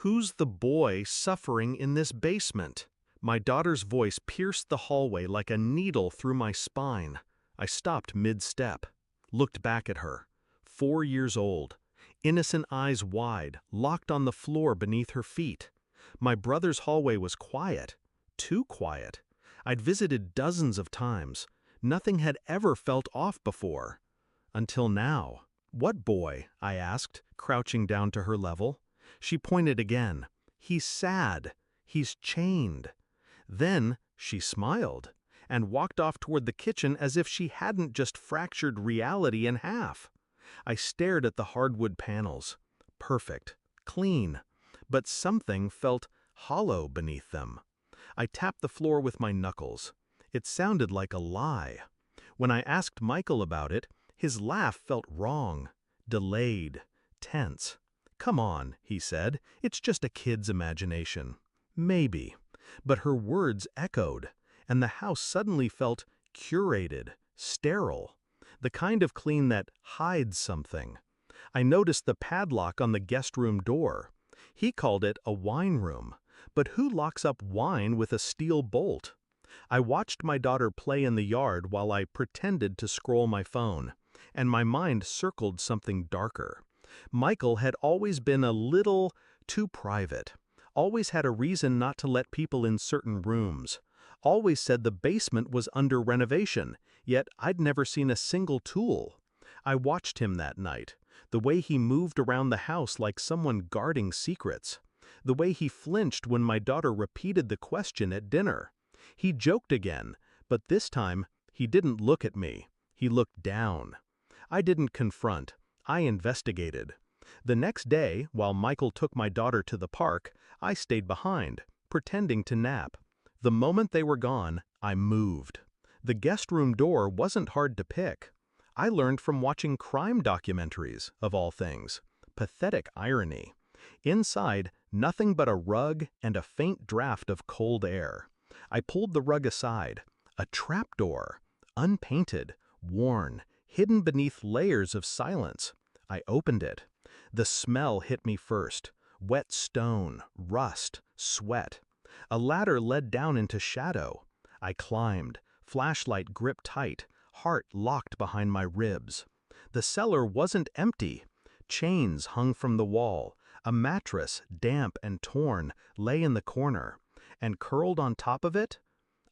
Who's the boy suffering in this basement? My daughter's voice pierced the hallway like a needle through my spine. I stopped mid-step, looked back at her. 4 years old, innocent eyes wide, locked on the floor beneath her feet. My brother's hallway was quiet, too quiet. I'd visited dozens of times. Nothing had ever felt off before. Until now. "What boy?" I asked, crouching down to her level. She pointed again. "He's sad. He's chained." Then she smiled and walked off toward the kitchen as if she hadn't just fractured reality in half. I stared at the hardwood panels. Perfect, clean, but something felt hollow beneath them. I tapped the floor with my knuckles. It sounded like a lie. When I asked Michael about it, his laugh felt wrong, delayed, tense. "Come on," he said, "it's just a kid's imagination." Maybe. But her words echoed, and the house suddenly felt curated, sterile, the kind of clean that hides something. I noticed the padlock on the guest room door. He called it a wine room, but who locks up wine with a steel bolt? I watched my daughter play in the yard while I pretended to scroll my phone, and my mind circled something darker. Michael had always been a little too private, always had a reason not to let people in certain rooms, always said the basement was under renovation, yet I'd never seen a single tool. I watched him that night, the way he moved around the house like someone guarding secrets, the way he flinched when my daughter repeated the question at dinner. He joked again, but this time he didn't look at me, he looked down. I didn't confront. I investigated. The next day, while Michael took my daughter to the park, I stayed behind, pretending to nap. The moment they were gone, I moved. The guest room door wasn't hard to pick. I learned from watching crime documentaries, of all things. Pathetic irony. Inside, nothing but a rug and a faint draft of cold air. I pulled the rug aside. A trapdoor. Unpainted, worn, hidden beneath layers of silence. I opened it. The smell hit me first. Wet stone, rust, sweat. A ladder led down into shadow. I climbed, flashlight gripped tight, heart locked behind my ribs. The cellar wasn't empty. Chains hung from the wall. A mattress, damp and torn, lay in the corner. And curled on top of it,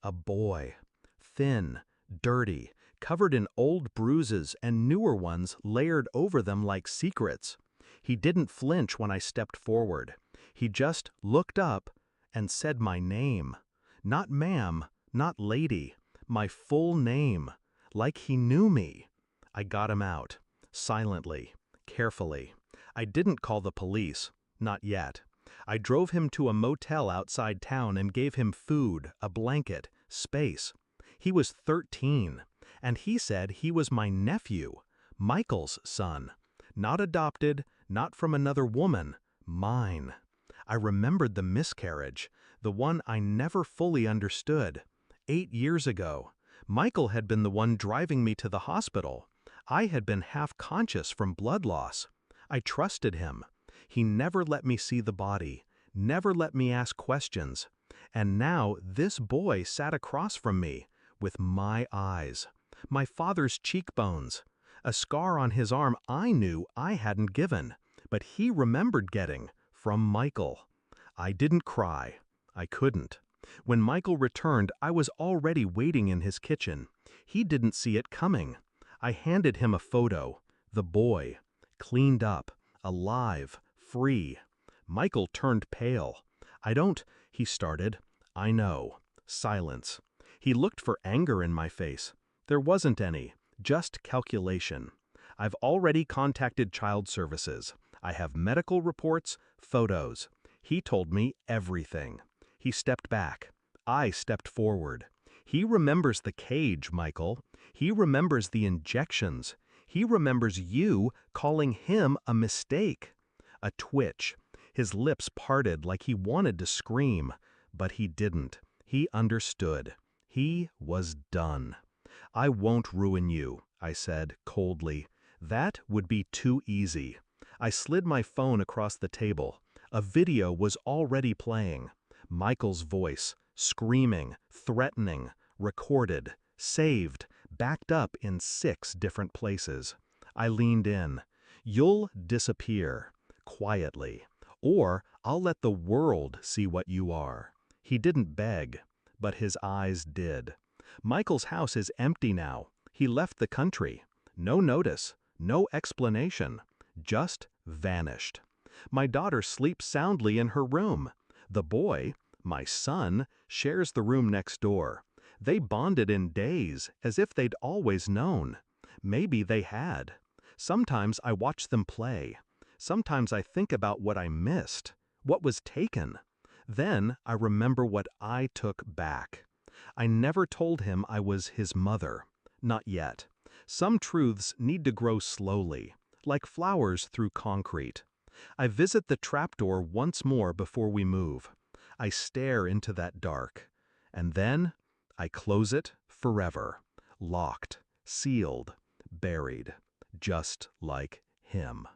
a boy. Thin, dirty, covered in old bruises and newer ones layered over them like secrets. He didn't flinch when I stepped forward. He just looked up and said my name. Not ma'am, not lady, my full name, like he knew me. I got him out, silently, carefully. I didn't call the police, not yet. I drove him to a motel outside town and gave him food, a blanket, space. He was 13. And he said he was my nephew, Michael's son. Not adopted, not from another woman, mine. I remembered the miscarriage, the one I never fully understood. 8 years ago, Michael had been the one driving me to the hospital. I had been half conscious from blood loss. I trusted him. He never let me see the body, never let me ask questions. And now this boy sat across from me, with my eyes. My father's cheekbones. A scar on his arm I knew I hadn't given, but he remembered getting, from Michael. I didn't cry. I couldn't. When Michael returned, I was already waiting in his kitchen. He didn't see it coming. I handed him a photo. The boy. Cleaned up. Alive. Free. Michael turned pale. He started. I know. Silence. He looked for anger in my face. There wasn't any, just calculation. I've already contacted child services. I have medical reports, photos. He told me everything. He stepped back. I stepped forward. He remembers the cage, Michael. He remembers the injections. He remembers you calling him a mistake. A twitch. His lips parted like he wanted to scream, but he didn't. He understood. He was done. "I won't ruin you," I said coldly. That would be too easy. I slid my phone across the table. A video was already playing. Michael's voice, screaming, threatening, recorded, saved, backed up in 6 different places. I leaned in. "You'll disappear, quietly, or I'll let the world see what you are." He didn't beg, but his eyes did. Michael's house is empty now. He left the country. No notice, no explanation, just vanished. My daughter sleeps soundly in her room. The boy, my son, shares the room next door. They bonded in days, as if they'd always known. Maybe they had. Sometimes I watch them play. Sometimes I think about what I missed, what was taken. Then I remember what I took back. I never told him I was his mother. Not yet. Some truths need to grow slowly, like flowers through concrete. I visit the trapdoor once more before we move. I stare into that dark. And then I close it forever. Locked, sealed, buried, just like him.